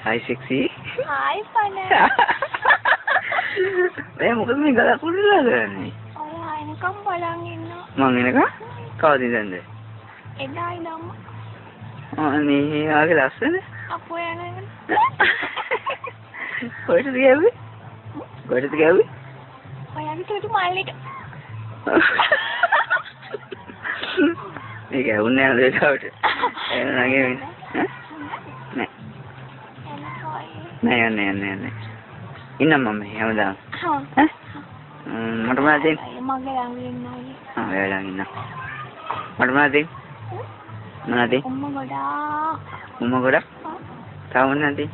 Hi sexy. Hi Pana. මොකද මේ ගල කුඩලා කරන්නේ? ඔයා එනකම් බලන් ඉන්නවා. මං එනකම්? කවද ඉඳන්ද? එදා ඉඳන්ම. අනේ ආගේ ලස්සන. අපෝ යනගෙන. කොහෙටද ගියාවේ? කොහෙටද ගියාවේ? ඔයාගේ තුටු මල්ලිට. මේක ඇවුන්නේ නැහැ දෙකට. එන්න නගේ ඈ? නෑ නෑ. ඉන්නම් මම හැමදාම. හා. මට මොනවද දෙන්නේ? මගේ ළඟ ඉන්නයි. ඔයා ළඟ ඉන්න. මට මොනවද දෙන්නේ? මොනවද දෙන්නේ? උම්ම ගොඩාක්. උම්ම ගොඩක්? තව මොනවද දෙන්නේ?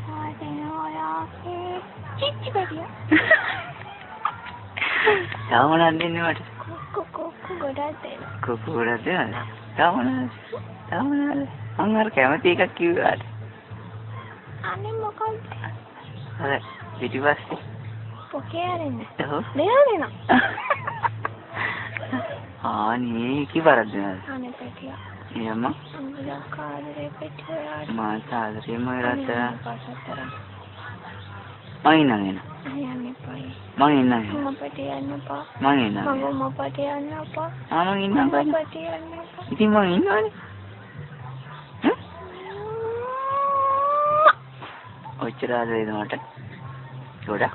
තාතේ ඔයාගේ චිච්චි බඩිය. තව මොනවද දෙන්නේ මට? කොකෝ ගොඩක් දෙන්න. කොකෝ ගොඩක් දෙනවද? තව මොනවද? මං අර කැමති එකක් කිව්වාට. අනේ මොකක්ද? අර පිටිපස්සේ. පොකේ ආරෙන්න. ඔව්. දෙන්න. ආනේ කිවරද නේද? අනේ පැටිය. එයම අම්මලා කාදරේ පැටිය යාර. මා සාදරේ මරත පාසතර. මං ඉන්නගෙන. අයන්නේ පයි. මං ඉන්නගෙන. මම පැටිය යන්න පා. මං ඉන්නගෙන. මම පැටිය යන්න පා. මං ඉන්නම් බෑ. පැටිය යන්න පා. ඉතින් මං ඉන්නවනේ. ඔච්චර ආදරේද මට? ගොඩක්.